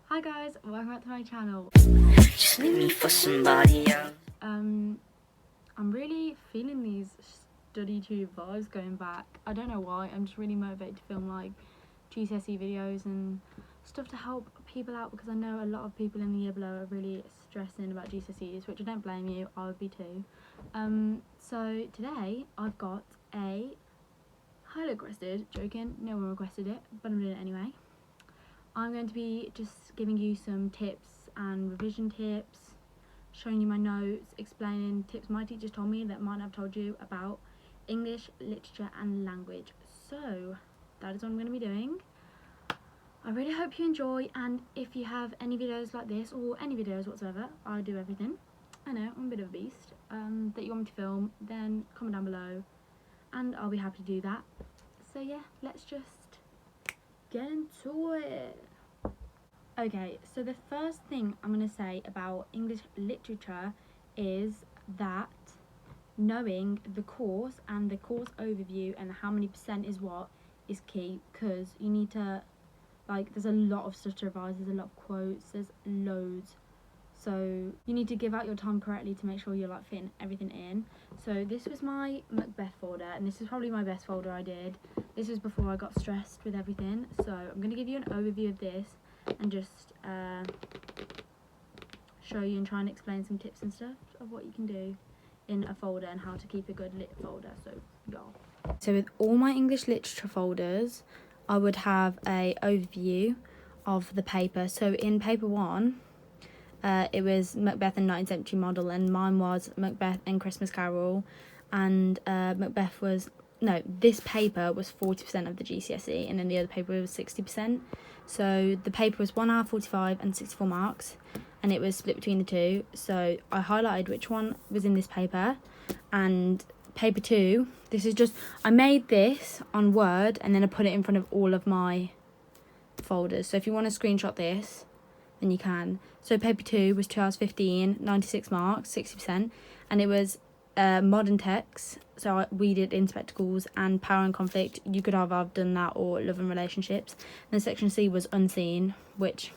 Hi guys, welcome back to my channel. Just leave me for somebody else. I'm really feeling these study tube vibes going back. I don't know why, I'm just really motivated to film like GCSE videos and stuff to help people out, because I know a lot of people in the year below are really stressing about GCSEs, which I don't blame you, I would be too. So today I've got a highly requested, joking, no one requested it, but I'm doing it anyway. I'm going to be just giving you some tips and revision tips, showing you my notes, explaining tips my teachers told me that might not have told you about English, literature and language. So that is what I'm going to be doing. I really hope you enjoy, and if you have any videos like this or any videos whatsoever, I do everything. I know, I'm a bit of a beast, that you want me to film, then comment down below and I'll be happy to do that. So yeah, let's just get into it. Okay, so the first thing I'm going to say about English literature is that knowing the course and the course overview and how many percent is what is key, because you need to, like, there's a lot of stuff to revise, there's a lot of quotes, there's loads. So you need to give out your time correctly to make sure you're like fitting everything in. So this was my Macbeth folder, and this is probably my best folder I did. This was before I got stressed with everything. So I'm going to give you an overview of this and just show you and try and explain some tips and stuff of what you can do in a folder and how to keep a good lit folder. So yeah. So with all my English literature folders, I would have a overview of the paper. So in paper 1, it was Macbeth and 19th century model, and mine was Macbeth and Christmas Carol, and Macbeth was, no, this paper was 40% of the GCSE, and then the other paper was 60%. So the paper was 1 hour 45 and 64 marks, and it was split between the two. So I highlighted which one was in this paper, and paper 2, this is just, I made this on Word and then I put it in front of all of my folders. So if you want to screenshot this, then you can. So paper 2 was 2 hours 15, 96 marks, 60%, and it was modern text. So we did In Spectacles and Power and Conflict. You could either have done that or Love and Relationships. And section C was Unseen, which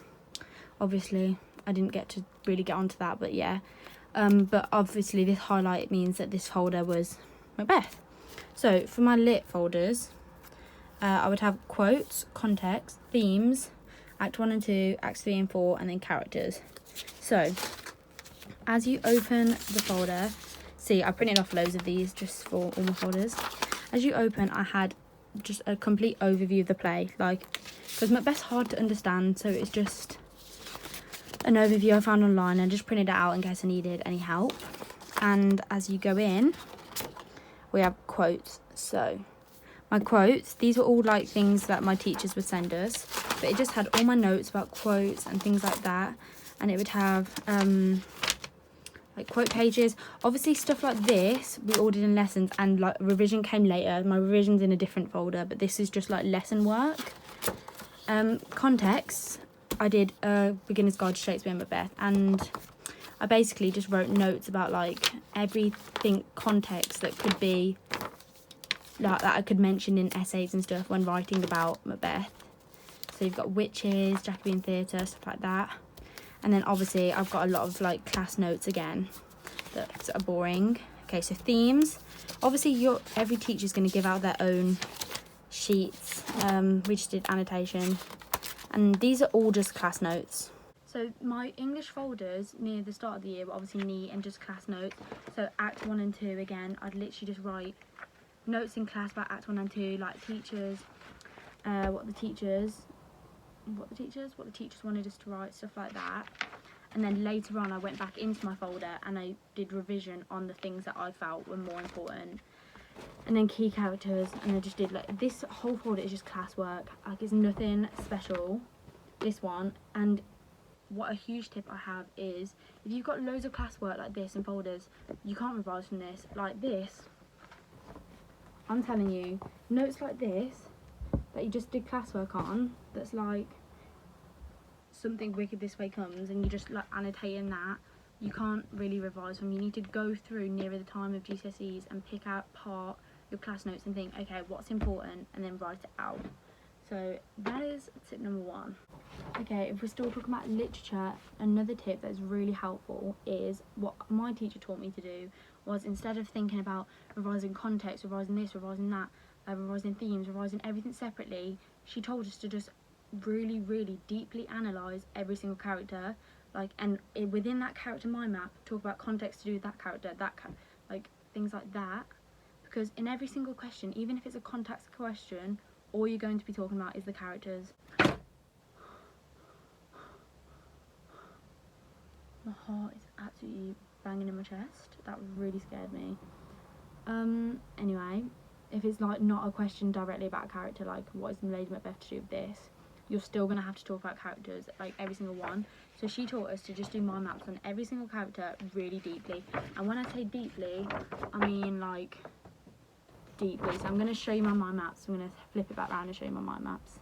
obviously I didn't get to really get onto that, but yeah. But obviously this highlight means that this folder was Macbeth. So for my lit folders, I would have quotes, context, themes, Act 1 and 2, Acts 3 and 4, and then characters. So, as you open the folder, see, I printed off loads of these just for all my folders. As you open, I had just a complete overview of the play, like, because Macbeth's hard to understand, so it's just an overview I found online and just printed it out in case I needed any help. And as you go in, we have quotes. So my quotes, these were all like things that my teachers would send us, but it just had all my notes about quotes and things like that, and it would have like quote pages. Obviously stuff like this we all did in lessons, and like revision came later. My revision's in a different folder, but this is just like lesson work. Context, I did a beginner's guide to Shakespeare and Macbeth, and I basically just wrote notes about like everything context that could be like that I could mention in essays and stuff when writing about Macbeth. So you've got witches, Jacobean theatre, stuff like that. And then obviously I've got a lot of like class notes again that are boring. Okay, so themes. Obviously every teacher's going to give out their own sheets. We just did annotation. And these are all just class notes. So my English folders near the start of the year were obviously neat and just class notes. So Act 1 and 2, again, I'd literally just write notes in class about Act 1 and 2, like teachers, what the teachers wanted us to write, stuff like that. And then later on I went back into my folder and I did revision on the things that I felt were more important. And then key characters, and I just did like, this whole folder is just classwork, like it's nothing special, this one. And what a huge tip I have is, if you've got loads of classwork like this in folders, you can't revise from this. Like this, I'm telling you, notes like this that you just did classwork on, that's like something wicked this way comes, and you just like annotating that, you can't really revise from. You need to go through nearer the time of GCSEs and pick out your class notes and think, okay, what's important, and then write it out. So that is tip number 1. Okay, if we're still talking about literature, another tip that's really helpful is what my teacher taught me to do was, instead of thinking about revising context, revising this, revising that, revising themes, revising everything separately, she told us to just really, really deeply analyse every single character, and within that character mind map, talk about context to do with that character, things like that, because in every single question, even if it's a context question, all you're going to be talking about is the characters. My heart is absolutely banging in my chest. That really scared me. Anyway, if it's not a question directly about a character, like what is Lady Macbeth to do with this, you're still going to have to talk about characters, every single one. So she taught us to just do mind maps on every single character really deeply. And when I say deeply, I mean deeply. So I'm going to show you my mind maps. I'm going to flip it back around and show you my mind maps.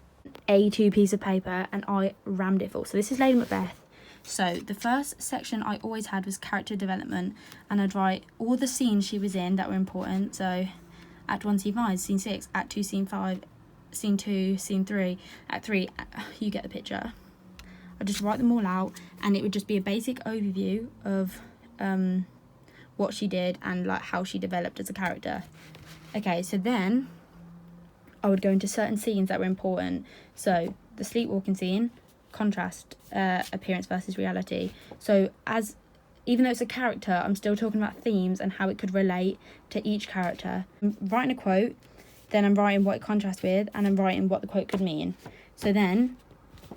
A2 piece of paper, and I rammed it full. So this is Lady Macbeth. So the first section I always had was character development, and I'd write all the scenes she was in that were important. So Act 1, Scene 5, Scene 6, Act 2, Scene 5, Scene 2, Scene 3, Act 3, you get the picture. I'd just write them all out, and it would just be a basic overview of what she did and how she developed as a character. Okay, so then I would go into certain scenes that were important. So the sleepwalking scene, contrast, appearance versus reality. So even though it's a character, I'm still talking about themes and how it could relate to each character. I'm writing a quote, then I'm writing what it contrasts with, and I'm writing what the quote could mean. So then,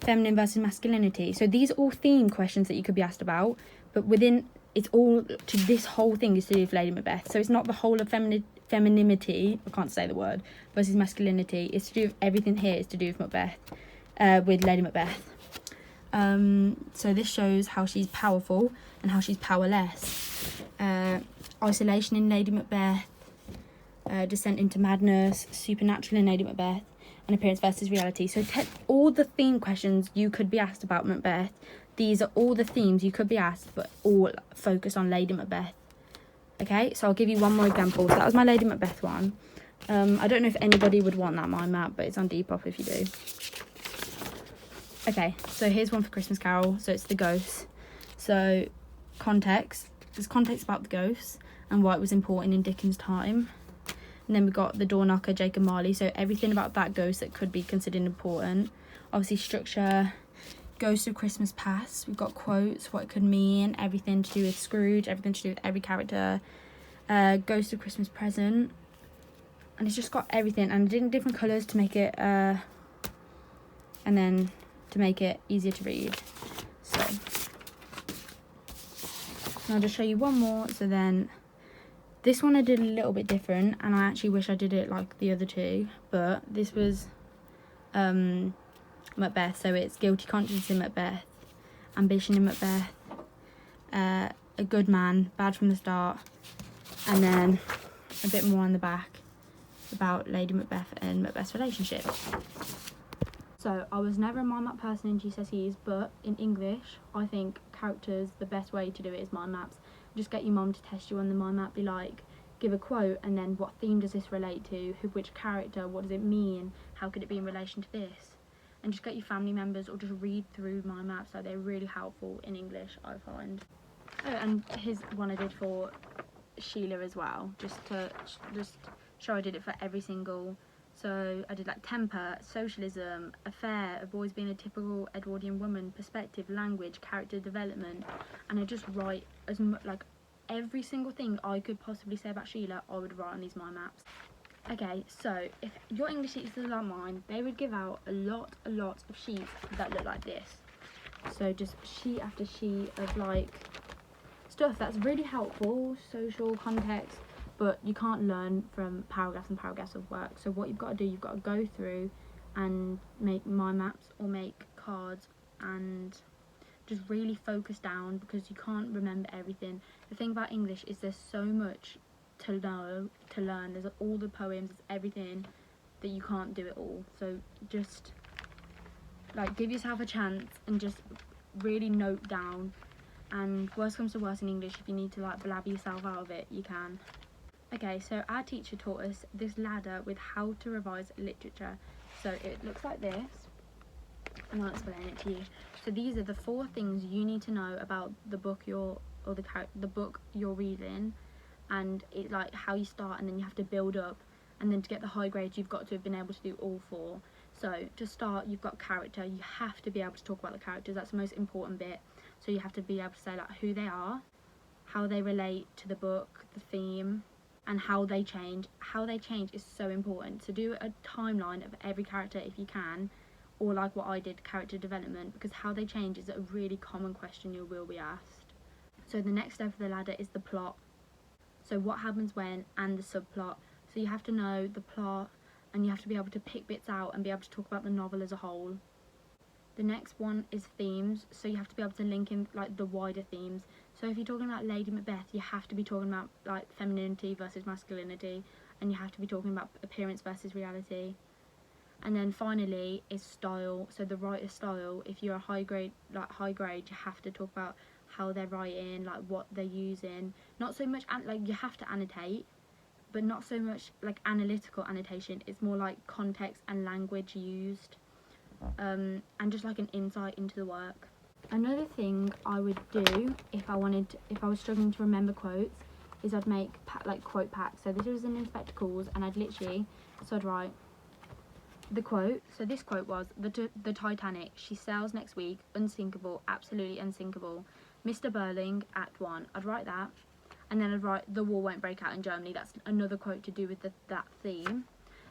feminine versus masculinity. So these are all theme questions that you could be asked about, but this whole thing is to do with Lady Macbeth. So it's not the whole of femininity, I can't say the word, versus masculinity. It's to do with everything here is to do with Macbeth, with Lady Macbeth. So this shows how she's powerful and how she's powerless. Isolation in Lady Macbeth, descent into madness, supernatural in Lady Macbeth, and appearance versus reality. So all the theme questions you could be asked about Macbeth, these are all the themes you could be asked, but all focus on Lady Macbeth. Okay, so I'll give you one more example. So that was my Lady Macbeth one. I don't know if anybody would want that mind map, but it's on Depop if you do. Okay, so here's one for Christmas Carol. So it's the ghosts. So there's context about the ghosts and why it was important in Dickens' time. And then we've got the door knocker, Jacob Marley. So everything about that ghost that could be considered important. Obviously structure, Ghost of Christmas Past. We've got quotes, what it could mean, everything to do with Scrooge, everything to do with every character. Ghost of Christmas Present. And it's just got everything. And I did different colours to make it, and then to make it easier to read. So I'll just show you one more. So then this one I did a little bit different, and I actually wish I did it like the other two, but this was Macbeth. So it's guilty conscience in Macbeth, ambition in Macbeth, a good man, bad from the start, and then a bit more on the back about Lady Macbeth and Macbeth's relationship. So I was never a mind map person in GCSEs, but in English, I think characters, the best way to do it is mind maps. Just get your mum to test you on the mind map, be like, give a quote, and then what theme does this relate to, which character, what does it mean, how could it be in relation to this? And just get your family members or just read through mind maps. They're really helpful in English, I find. Oh, and here's one I did for Sheila as well, just to show I did it for every single. So I did temper, socialism, affair, of boys being a typical Edwardian woman, perspective, language, character development, and I just write as much, every single thing I could possibly say about Sheila, I would write on these mind maps. Okay, so if your English teachers are like mine, they would give out a lot of sheets that look like this. So just sheet after sheet of stuff that's really helpful, social context, but you can't learn from paragraphs and paragraphs of work. So what you've got to do, you've got to go through and make mind maps or make cards and just really focus down, because you can't remember everything. The thing about English is there's so much to know, to learn. There's all the poems, there's everything, that you can't do it all. So just give yourself a chance and just really note down, and worst comes to worst in English, if you need to blab yourself out of it, you can. Okay, so our teacher taught us this ladder with how to revise literature. So it looks like this. and I'll explain it to you. So these are the 4 things you need to know about the book the book you're reading, and it like how you start, and then you have to build up, and then to get the high grades you've got to have been able to do all 4. So to start, you've got character. You have to be able to talk about the characters. That's the most important bit. So you have to be able to say like who they are, how they relate to the book, the theme, and how they change. How they change is so important. So do a timeline of every character if you can, or like what I did, character development, because how they change is a really common question you will be asked. So the next step of the ladder is the plot. So what happens when, and the subplot. So you have to know the plot, and you have to be able to pick bits out and be able to talk about the novel as a whole. The next one is themes. So you have to be able to link in like the wider themes. So if you're talking about Lady Macbeth, you have to be talking about like femininity versus masculinity, and you have to be talking about appearance versus reality. And then finally is style. So the writer's style. If you're a high grade, you have to talk about how they're writing, like what they're using. Not so much like you have to annotate, but not so much like analytical annotation. It's more like context and language used, and just like an insight into the work. Another thing I would do if I was struggling to remember quotes, is I'd make like quote packs. So this was in spectacles, and I'd write the quote. So this quote was, the Titanic, she sails next week, unsinkable, absolutely unsinkable. Mr. Burling, Act 1. I'd write that, and then I'd write, the war won't break out in Germany. That's another quote to do with that theme.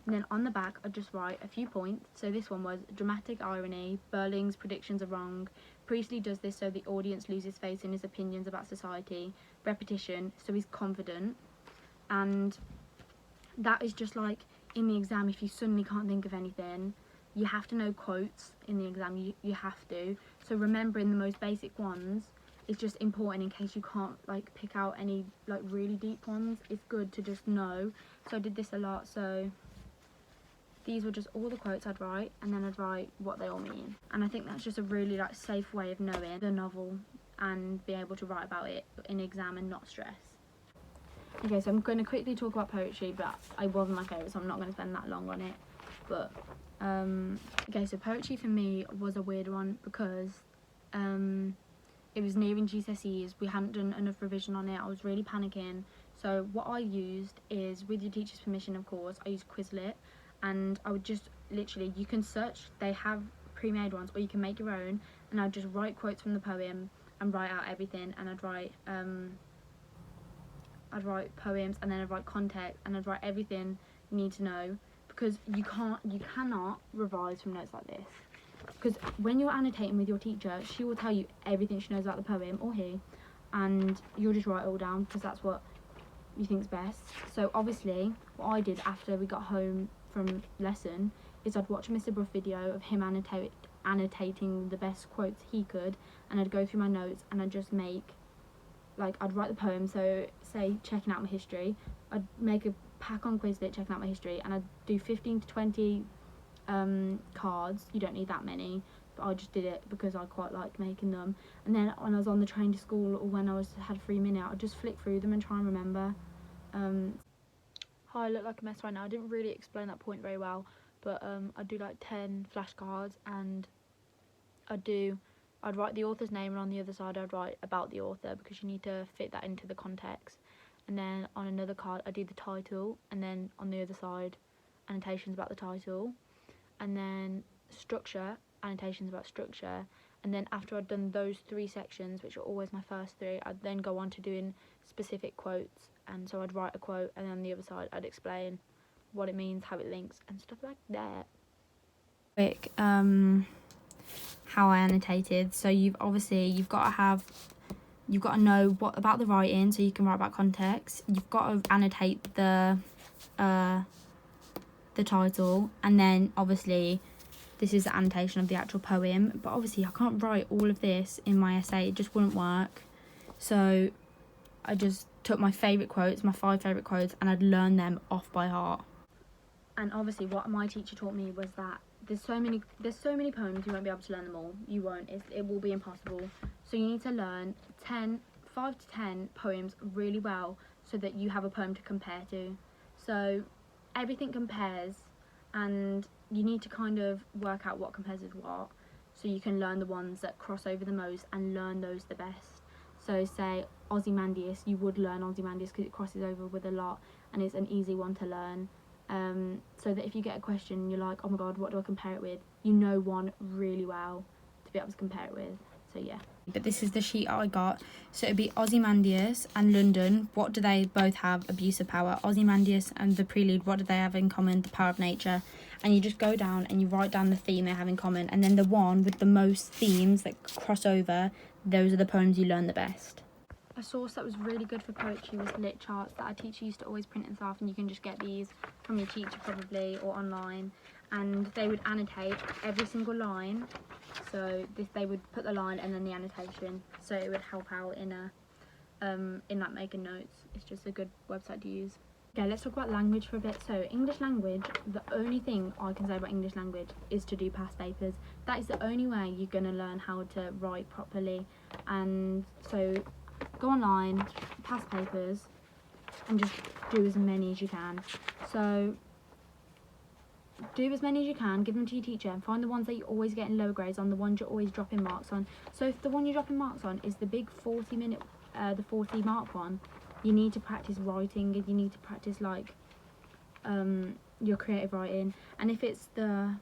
And then on the back, I'd just write a few points. So this one was, dramatic irony, Burling's predictions are wrong, Priestley does this so the audience loses faith in his opinions about society, repetition, so he's confident. And that is just like, in the exam, if you suddenly can't think of anything, you have to know quotes in the exam. You have to. So remembering the most basic ones is just important in case you can't like pick out any like really deep ones. It's good to just know. So I did this a lot. So these were just all the quotes I'd write, and then I'd write what they all mean. And I think that's just a really like safe way of knowing the novel and be able to write about it in exam and not stress. Okay, so I'm going to quickly talk about poetry, but it wasn't my favourite, so I'm not going to spend that long on it. But, okay, so poetry for me was a weird one because it was nearing GCSEs. We hadn't done enough revision on it. I was really panicking. So what I used is, with your teacher's permission, of course, I used Quizlet, and I would just literally, you can search, they have pre-made ones, or you can make your own, and I'd just write quotes from the poem and write out everything, and I'd write poems, and then I'd write context, and I'd write everything you need to know, because you cannot revise from notes like this, because when you're annotating with your teacher, she will tell you everything she knows about the poem, or he, and you'll just write it all down because that's what you think's best. So obviously what I did after we got home from lesson is I'd watch a Mr. Bruff video of him annotating the best quotes he could, and I'd go through my notes, and I'd just make, like, I'd write the poem. So say checking out my history, I'd make a pack on Quizlet checking out my history, and I'd do 15 to 20 cards. You don't need that many, but I just did it because I quite liked making them. And then when I was on the train to school, or when I had a free minute, I'd just flick through them and try and remember. Hi, I look like a mess right now. I didn't really explain that point very well, but I'd do like 10 flashcards, and I'd write the author's name, and on the other side I'd write about the author, because you need to fit that into the context. And then on another card I do the title, and then on the other side annotations about the title, and then structure, annotations about structure. And then after I'd done those 3 sections, which are always my first 3, I'd then go on to doing specific quotes. And so I'd write a quote, and then on the other side I'd explain what it means, how it links, and stuff like that. Quick, how I annotated. So you've got to know what about the writing, so you can write about context. You've got to annotate the title, and then obviously this is the annotation of the actual poem. But obviously I can't write all of this in my essay, it just wouldn't work. So I just took my 5 favourite quotes, and I'd learn them off by heart. And obviously what my teacher taught me was that there's so many poems, you won't be able to learn them all. You won't. It will be impossible. So you need to learn 5 to 10 poems really well, so that you have a poem to compare to. So everything compares, and you need to kind of work out what compares with what. so you can learn the ones that cross over the most and learn those the best. So say Ozymandias, you would learn Ozymandias because it crosses over with a lot and it's an easy one to learn. So that if you get a question you're like, oh my god, what do I compare it with, you know one really well to be able to compare it with. So yeah. But this is the sheet I got. So it'd be Ozymandias and London. What do they both have? Abuse of power. Ozymandias and the Prelude, what do they have in common? The power of nature. And you just go down and you write down the theme they have in common, and then the one with the most themes that cross over, those are the poems you learn the best. A source that was really good for poetry was lit charts that our teacher used to always print and stuff, and you can just get these from your teacher probably or online, and they would annotate every single line. So they would put the line and then the annotation, so it would help out in like making notes. It's just a good website to use. Okay, let's talk about language for a bit. So English language, the only thing I can say about English language is to do past papers. That is the only way you're going to learn how to write properly. And so go online, past papers, and just do as many as you can. So do as many as you can, give them to your teacher, and find the ones that you're always getting lower grades on, the ones you're always dropping marks on. So if the one you're dropping marks on is the big 40-minute, the 40 mark one, you need to practice writing, and you need to practice like your creative writing. And if it's the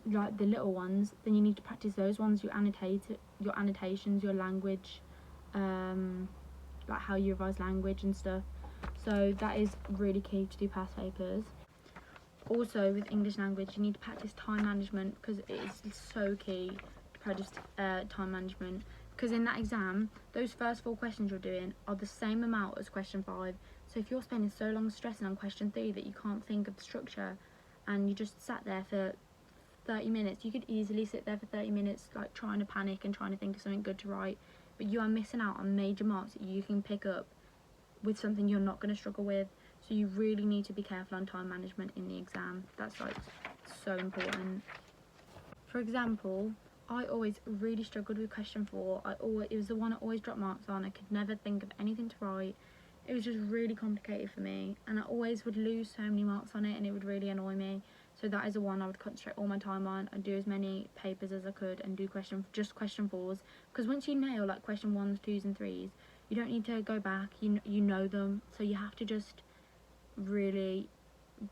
little ones, then you need to practice those ones, your annotations, your language, like how you revise language and stuff. So that is really key to do past papers. Also with English language, you need to practice time management, because it is so key to practice time management, because in that exam those first 4 questions you're doing are the same amount as question 5. So if you're spending so long stressing on question 3 that you can't think of the structure and you just sat there for 30 minutes, you could easily sit there for 30 minutes like trying to panic and trying to think of something good to write, but you are missing out on major marks that you can pick up with something you're not going to struggle with. So you really need to be careful on time management in the exam. That's like so important. For example, I always really struggled with question 4. It was the one I always dropped marks on. I could never think of anything to write. It was just really complicated for me, and I always would lose so many marks on it, and it would really annoy me. So that is the one I would concentrate all my time on. I'd do as many papers as I could and do question 4s, because once you nail like question 1s, 2s and 3s, you don't need to go back. You know them, so you have to just really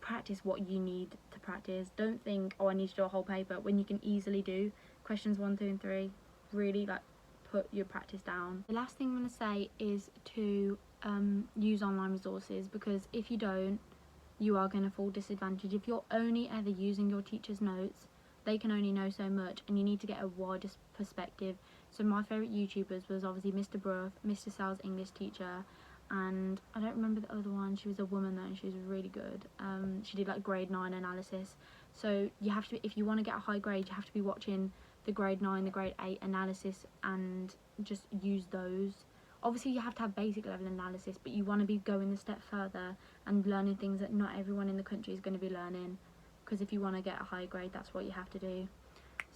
practice what you need to practice. Don't think, oh, I need to do a whole paper, when you can easily do questions 1, 2 and 3. Really like put your practice down. The last thing I'm going to say is to use online resources, because if you don't, you are going to fall disadvantaged. If you're only ever using your teacher's notes, they can only know so much, and you need to get a wider perspective. So my favourite YouTubers was obviously Mr. Bruff, Mr. Sal's English teacher, and I don't remember the other one. She was a woman though, and she was really good. She did like grade 9 analysis. So you have to, if you want to get a high grade, you have to be watching the grade 9, the grade 8 analysis, and just use those. Obviously you have to have basic level analysis, but you want to be going a step further and learning things that not everyone in the country is going to be learning, because if you want to get a high grade, that's what you have to do.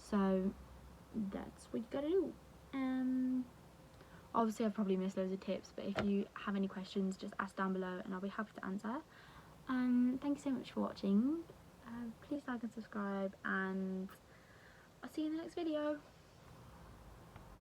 So that's what you gotta do. Obviously I've probably missed loads of tips, but if you have any questions, just ask down below and I'll be happy to answer. Thank you so much for watching. Please like and subscribe, and I'll see you in the next video.